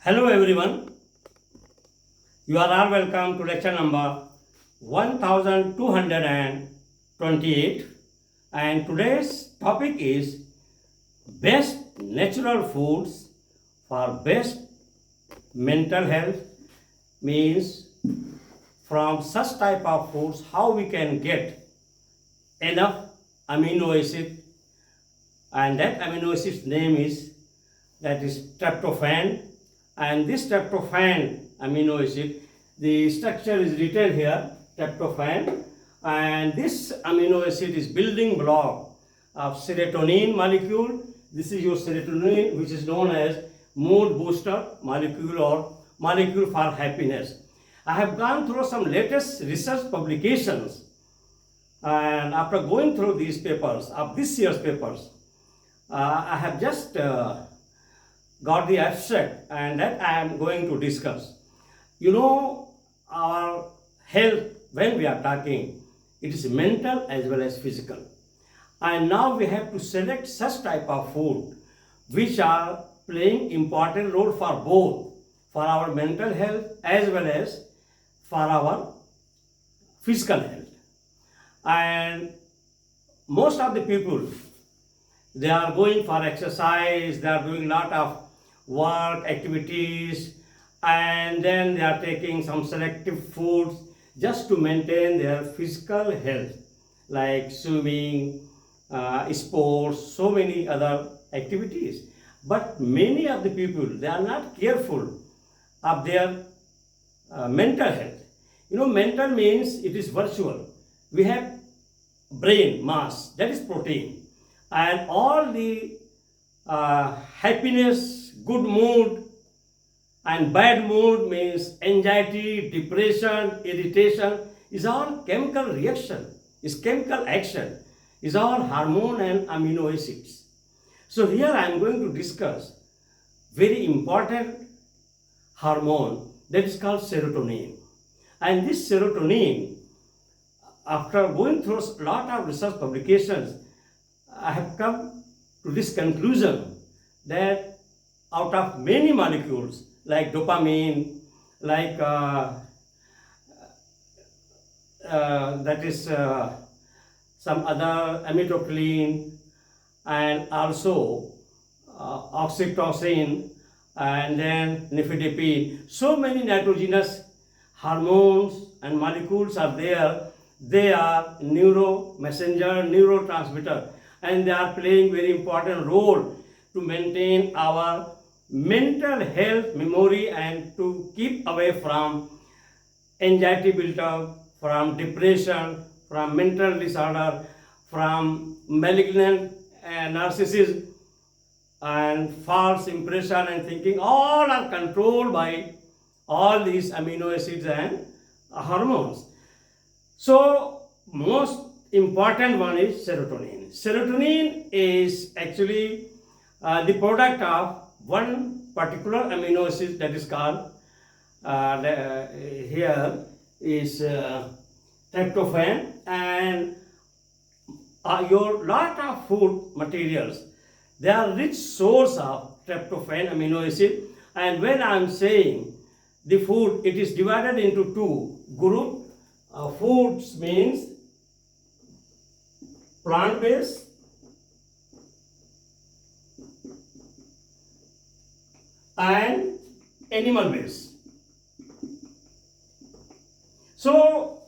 Hello everyone, you are all welcome to lecture number 1228 and today's topic is best natural foods for best mental health, means from such type of foods how we can get enough amino acid, and that amino acid's name is tryptophan. And this tryptophan amino acid, the structure is written here, tryptophan, and this amino acid is building block of serotonin molecule. This is your serotonin, which is known as mood booster molecule or molecule for happiness. I have gone through some latest research publications, and after going through these papers of this year's papers, I have just got the abstract, and that I am going to discuss. You know, our health, when we are talking, it is mental as well as physical. And now we have to select such type of food which are playing important role for both, for our mental health as well as for our physical health. And most of the people, they are going for exercise, they are doing lot of work activities, and then they are taking some selective foods just to maintain their physical health, like swimming, sports, so many other activities. But many of the people, they are not careful of their mental health. You know, mental means it is virtual. We have brain mass, that is protein, and all the happiness, good mood, and bad mood means anxiety, depression, irritation is all chemical reaction, is chemical action, is all hormone and amino acids. So here I am going to discuss very important hormone that is called serotonin. And this serotonin, after going through a lot of research publications, I have come to this conclusion that out of many molecules like dopamine, like some other amitriptyline, and also oxytocin, and then nifedipine, so many nitrogenous hormones and molecules are there. They are neurotransmitter, and they are playing very important role to maintain our mental health, memory, and to keep away from anxiety built up, from depression, from mental disorder, from malignant narcissism, and false impression and thinking. All are controlled by all these amino acids and hormones. So most important one is serotonin. Serotonin is actually the product of one particular amino acid that is called here is tryptophan, and your lot of food materials, they are rich source of tryptophan amino acid. And when I am saying the food, it is divided into two group. Foods means plant-based and animal based. So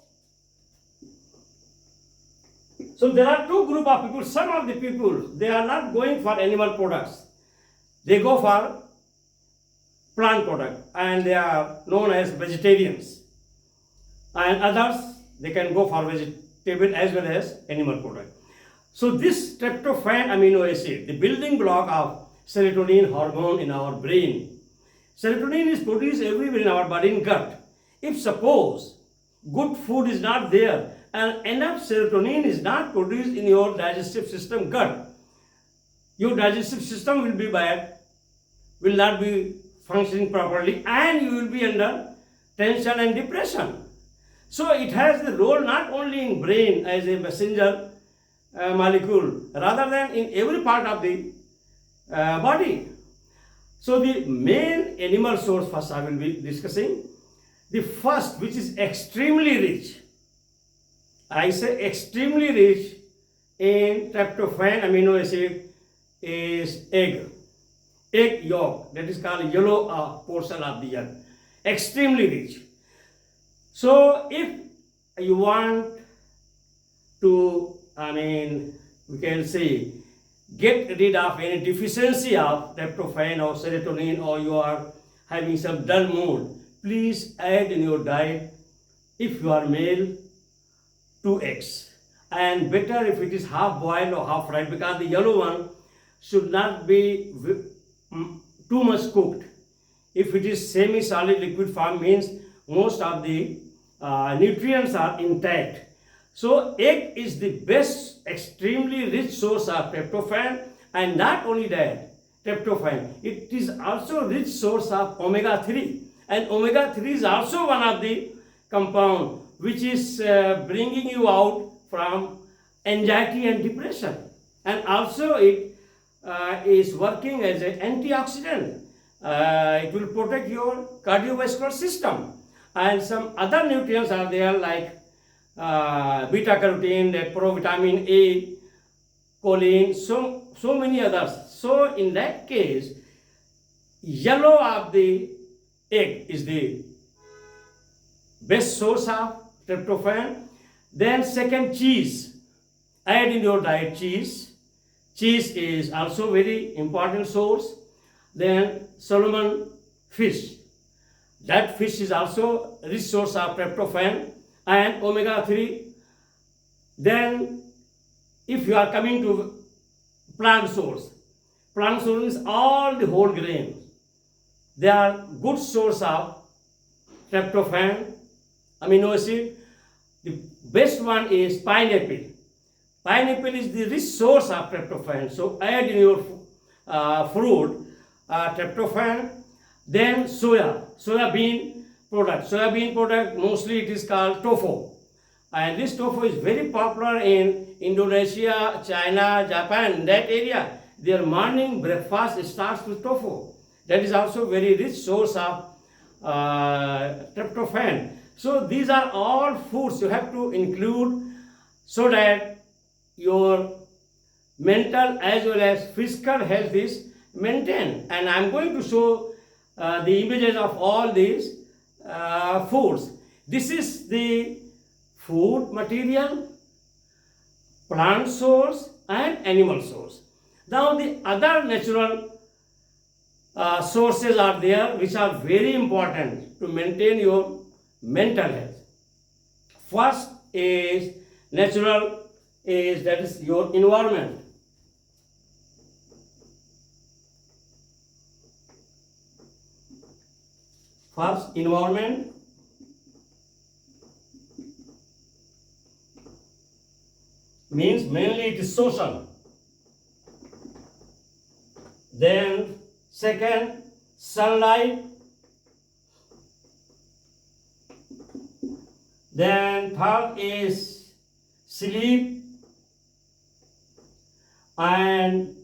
there are two group of people. Some of the people, they are not going for animal products, they go for plant product, and they are known as vegetarians. And others, they can go for vegetable as well as animal product. So this tryptophan amino acid, the building block of serotonin hormone in our brain. Serotonin is produced everywhere in our body, in gut. If suppose good food is not there and enough serotonin is not produced in your digestive system, gut, your digestive system will be bad, will not be functioning properly, and you will be under tension and depression. So it has the role not only in brain as a messenger molecule, rather than in every part of the body. So the main animal source first I will be discussing. The first, which is extremely rich, I say extremely rich in tryptophan amino acid, is egg. Egg yolk, that is called yellow portion of the egg. Extremely rich. So if you want to, we can say, get rid of any deficiency of tryptophan or serotonin, or you are having some dull mood, please add in your diet, if you are male, 2 eggs. And better if it is half boiled or half fried, because the yellow one should not be too much cooked. If it is semi-solid liquid form, means most of the nutrients are intact. So egg is the best, extremely rich source of tryptophan, and not only that, tryptophan, it is also rich source of omega-3, and omega-3 is also one of the compound which is bringing you out from anxiety and depression, and also it is working as an antioxidant. It will protect your cardiovascular system, and some other nutrients are there like beta carotene, that provitamin A, choline, so many others. So in that case, yellow of the egg is the best source of tryptophan. Then second, cheese. Add in your diet cheese. Cheese is also very important source. Then salmon fish. That fish is also rich source of tryptophan and omega-3. Then if you are coming to plant source is all the whole grain. They are good source of tryptophan, amino acid. The best one is pineapple. Pineapple is the rich source of tryptophan. So add in your fruit tryptophan. Then soybean product, mostly it is called tofu. And this tofu is very popular in Indonesia, China, Japan, that area. Their morning breakfast starts with tofu. That is also very rich source of tryptophan. So these are all foods you have to include so that your mental as well as physical health is maintained. And I am going to show the images of all these foods. This is the food material, plant source and animal source. Now the other natural sources are there which are very important to maintain your mental health. First is natural, that is your environment. First, environment. Means mainly it is social. Then second, sunlight. Then third is sleep, and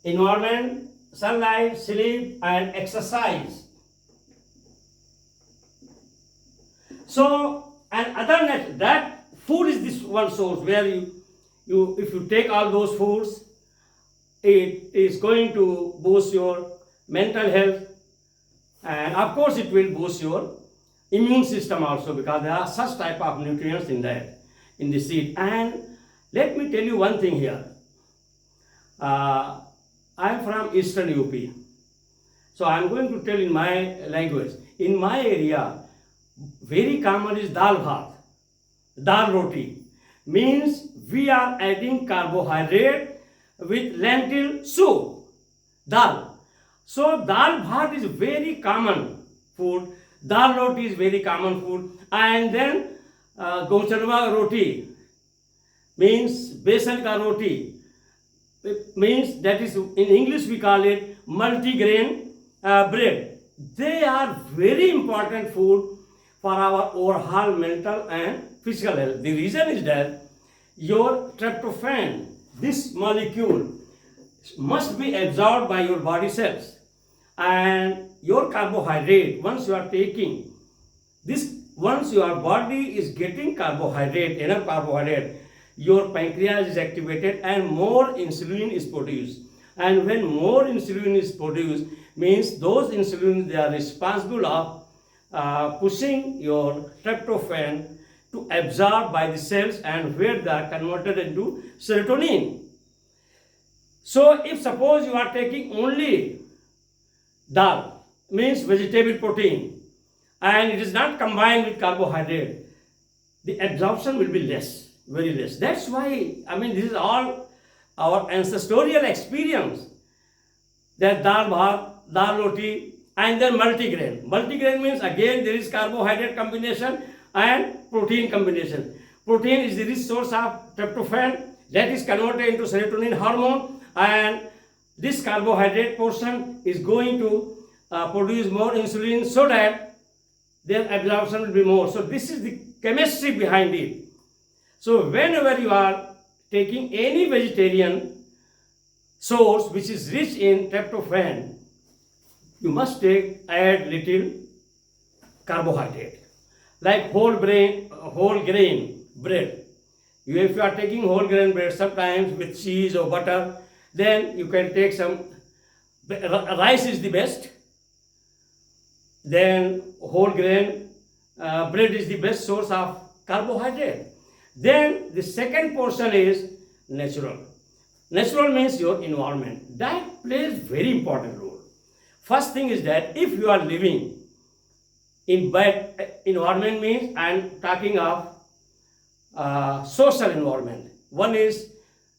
environment, sunlight, sleep, and exercise. So, and other that food is this one source where you if you take all those foods, it is going to boost your mental health, and of course it will boost your immune system also, because there are such type of nutrients in that, in the seed. And let me tell you one thing here. I am from Eastern UP, so I am going to tell in my language. In my area, very common is dal bhat, dal roti. Means we are adding carbohydrate with lentil soup, dal. So dal bhat is very common food. Dal roti is very common food. And then gochanwa roti means besan ka roti. It means that is, in English we call it multigrain bread. They are very important food for our overall mental and physical health. The reason is that your tryptophan, this molecule, must be absorbed by your body cells. And your carbohydrate, once you are taking this, once your body is getting carbohydrate, enough carbohydrate, your pancreas is activated and more insulin is produced. And when more insulin is produced, means those insulin, they are responsible of pushing your tryptophan to absorb by the cells, and where they are converted into serotonin. So if suppose you are taking only dal, means vegetable protein, and it is not combined with carbohydrate, the absorption will be less, very less. That's why, this is all our ancestral experience, that dal bhat, dal roti, and then multigrain. Multigrain means again there is carbohydrate combination and protein combination. Protein is the rich source of tryptophan that is converted into serotonin hormone, and this carbohydrate portion is going to produce more insulin so that their absorption will be more. So this is the chemistry behind it. So whenever you are taking any vegetarian source which is rich in tryptophan, you must add little carbohydrate, like whole grain bread. If you are taking whole grain bread, sometimes with cheese or butter, then you can take some rice is the best. Then whole grain bread is the best source of carbohydrate. Then the second portion is natural. Natural means your environment. That plays very important role. First thing is that if you are living in bad environment, means I am talking of social environment. One is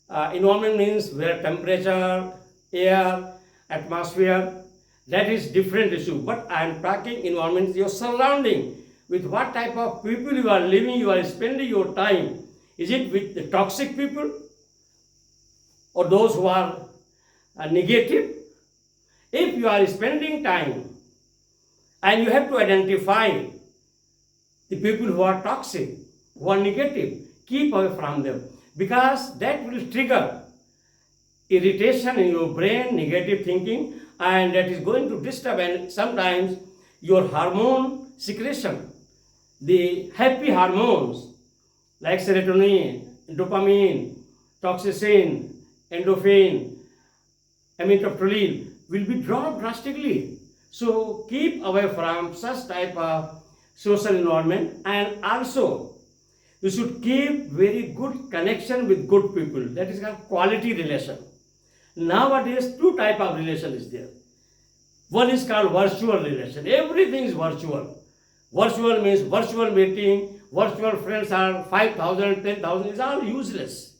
environment means where temperature, air, atmosphere, that is different issue. But I am talking environment, your surrounding, with what type of people you are living, you are spending your time. Is it with the toxic people or those who are negative? If you are spending time and you have to identify the people who are toxic, who are negative, keep away from them, because that will trigger irritation in your brain, negative thinking, and that is going to disturb and sometimes your hormone secretion. The happy hormones like serotonin, dopamine, toxicin, endorphin, amitriptyline will be dropped drastically. So keep away from such type of social environment, and also you should keep very good connection with good people. That is called quality relation. Nowadays, two type of relation is there. One is called virtual relation. Everything is virtual. Virtual means virtual meeting, virtual friends are 5,000, 10,000, is all useless.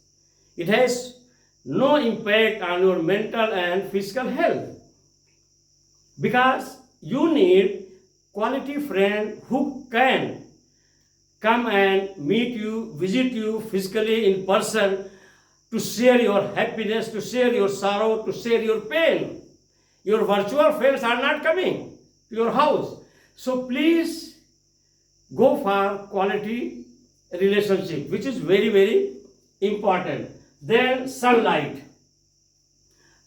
It has no impact on your mental and physical health. Because you need quality friend who can come and meet you, visit you physically in person, to share your happiness, to share your sorrow, to share your pain. Your virtual friends are not coming to your house. So please go for quality relationship, which is very, very important. Then sunlight.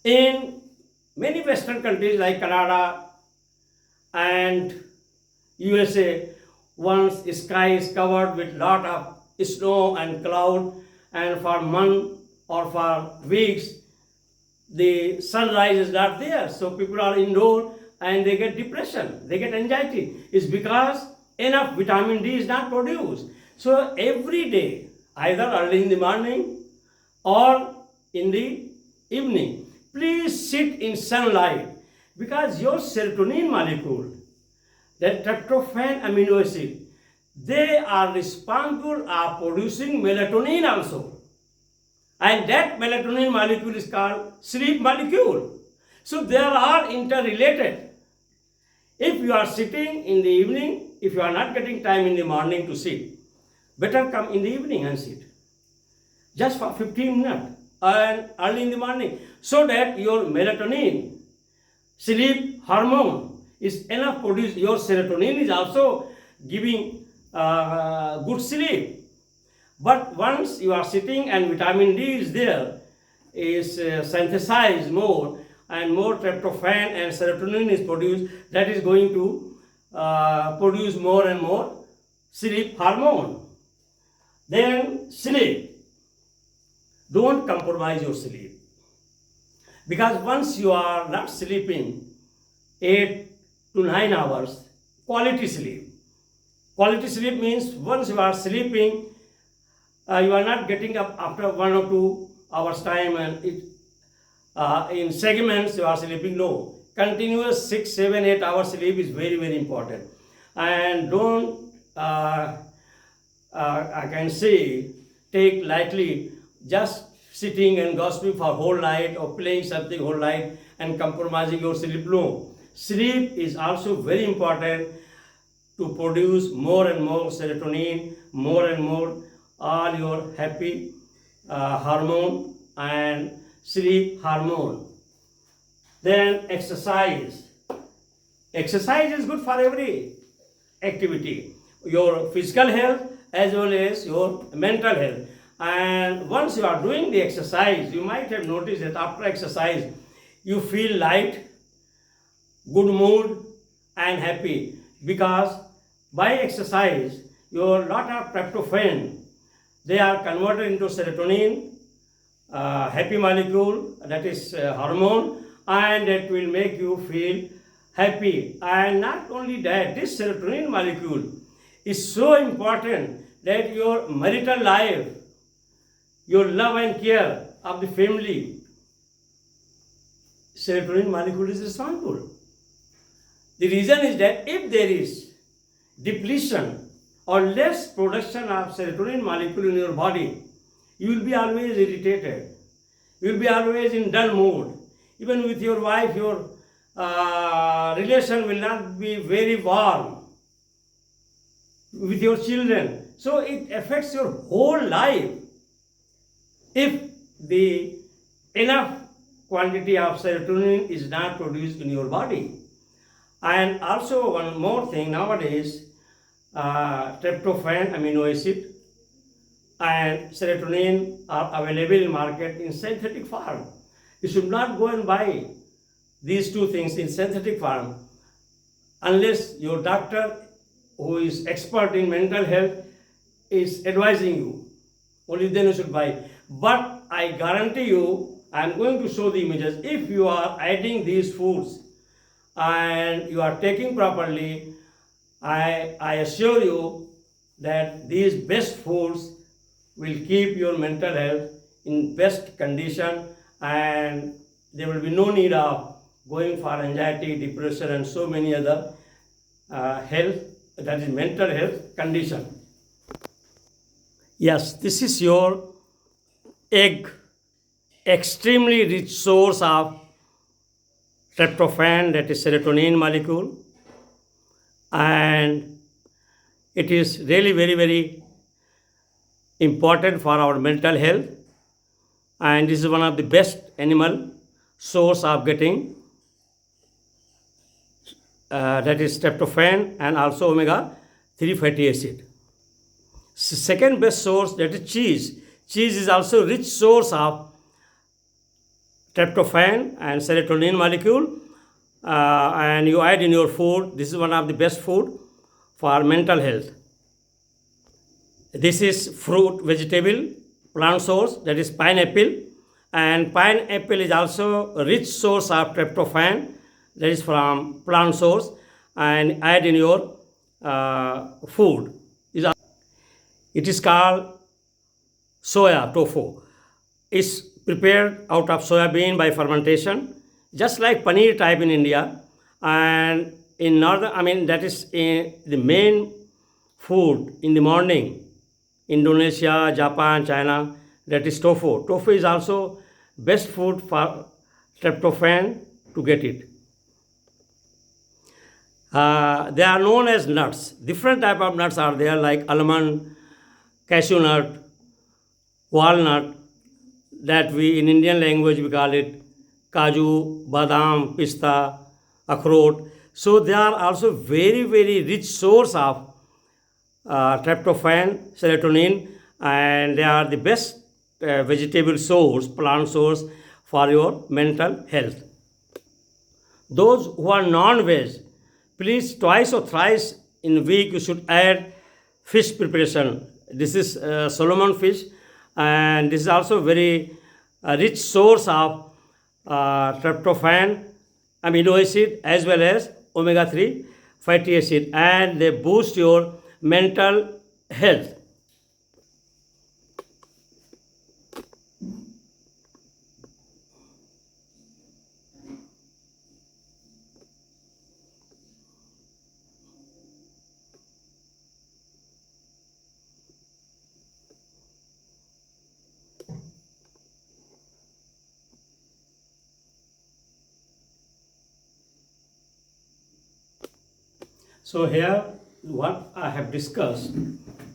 In many Western countries like Canada and USA, once sky is covered with lot of snow and cloud, and for month or for weeks the sunrise is not there, so people are indoor and they get depression, they get anxiety. It's because enough vitamin D is not produced. So every day, either early in the morning or in the evening, please sit in sunlight, because your serotonin molecule, that tryptophan amino acid, they are responsible for producing melatonin also. And that melatonin molecule is called sleep molecule. So they are all interrelated. If you are sitting in the evening, if you are not getting time in the morning to sit, better come in the evening and sit. Just for 15 minutes and early in the morning, so that your melatonin, sleep hormone, is enough produced. Your serotonin is also giving good sleep. But once you are sitting and vitamin D is there, is synthesized more, and more tryptophan and serotonin is produced, that is going to produce more and more sleep hormone. Then sleep. Don't compromise your sleep. Because once you are not sleeping 8 to 9 hours, quality sleep. Quality sleep means once you are sleeping, you are not getting up after 1 or 2 hours time and in segments you are sleeping. No. Continuous 6, 7, 8 hours sleep is very, very important. And don't, I can say, take lightly just sitting and gossiping for whole night or playing something whole night and compromising your sleep. No. Sleep is also very important to produce more and more serotonin, more and more all your happy hormone and sleep hormone. Then exercise. Exercise is good for every activity, your physical health as well as your mental health. And once you are doing the exercise, you might have noticed that after exercise, you feel light, good mood and happy, because by exercise, your lot of tryptophan, they are converted into serotonin, happy molecule, that is hormone, and it will make you feel happy. And not only that, this serotonin molecule is so important that your marital life, your love and care of the family, serotonin molecule is responsible. The reason is that if there is depletion or less production of serotonin molecule in your body, you will be always irritated. You will be always in dull mood. Even with your wife, your relation will not be very warm. With your children. So it affects your whole life if the enough quantity of serotonin is not produced in your body. And also one more thing, nowadays, tryptophan, amino acid, and serotonin are available in market in synthetic form. You should not go and buy these two things in synthetic form unless your doctor, who is expert in mental health, is advising you. Only then you should buy. But I guarantee you, I am going to show the images. If you are adding these foods and you are taking properly, I assure you that these best foods will keep your mental health in best condition, and there will be no need of going for anxiety, depression and so many other health, that is mental health condition. Yes, this is your egg, extremely rich source of tryptophan, that is serotonin molecule, and it is really very, very important for our mental health, and this is one of the best animal source of getting that is tryptophan and also omega-3 fatty acid. Second best source, that is cheese. Cheese is also rich source of tryptophan and serotonin molecule, and you add in your food. This is one of the best food for mental health. This is fruit, vegetable, plant source, that is pineapple, and pineapple is also a rich source of tryptophan, that is from plant source, and add in your food. It is called soya tofu. It's prepared out of soya bean by fermentation, just like paneer type in India, and in northern, that is the main food in the morning. Indonesia, Japan, China, that is tofu. Tofu is also best food for tryptophan to get it. They are known as nuts. Different type of nuts are there, like almond, cashew nut, walnut, that we in Indian language we call it kaju, badam, pista, akhrot. So they are also very, very rich source of tryptophan, serotonin, and they are the best vegetable source, plant source for your mental health. Those who are non-veg, please twice or thrice in a week you should add fish preparation. This is Solomon fish, and this is also very rich source of tryptophan, amino acid, as well as omega-3 fatty acid, and they boost your mental health. So here what I have discussed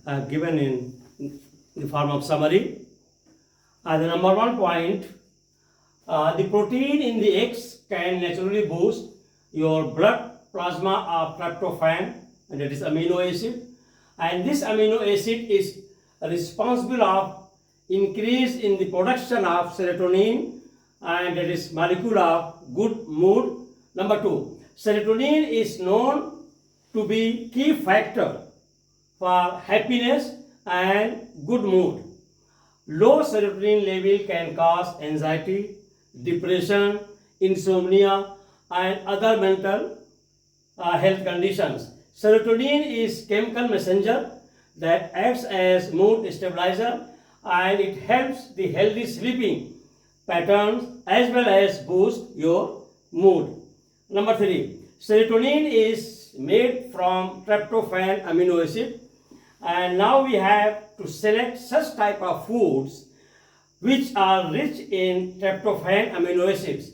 I have given in the form of summary. The number 1 point, the protein in the eggs can naturally boost your blood plasma of tryptophan, and that is amino acid, and this amino acid is responsible of increase in the production of serotonin, and that is molecule of good mood. Number 2, serotonin is known to be key factor for happiness and good mood. Low serotonin level can cause anxiety, depression, insomnia, and other mental health conditions. Serotonin is chemical messenger that acts as mood stabilizer, and it helps the healthy sleeping patterns as well as boost your mood. Number 3, serotonin is made from tryptophan amino acid, and now we have to select such type of foods which are rich in tryptophan amino acids.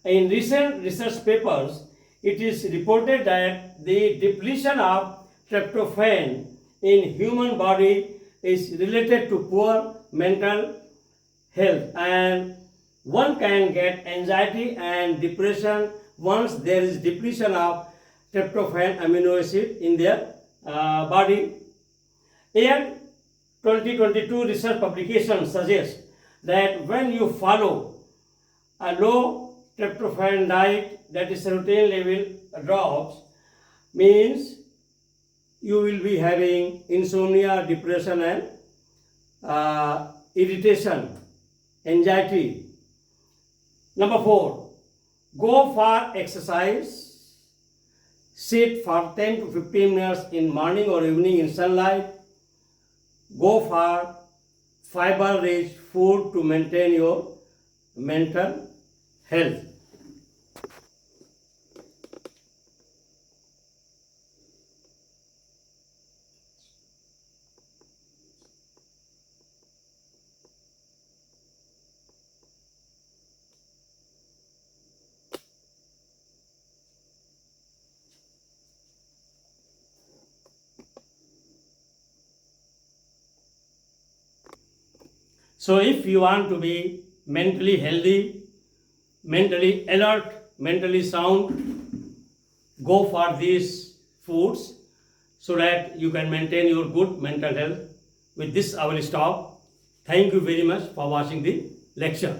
In recent research papers, it is reported that the depletion of tryptophan in human body is related to poor mental health, and one can get anxiety and depression once there is depletion of tryptophan amino acid in their body. And 2022 research publication suggests that when you follow a low tryptophan diet, that is serotonin level drops, means you will be having insomnia, depression, and irritation, anxiety. Number 4, go for exercise. Sit for 10 to 15 minutes in morning or evening in sunlight. Go for fiber-rich food to maintain your mental health. So if you want to be mentally healthy, mentally alert, mentally sound, go for these foods so that you can maintain your good mental health. With this I will stop. Thank you very much for watching the lecture.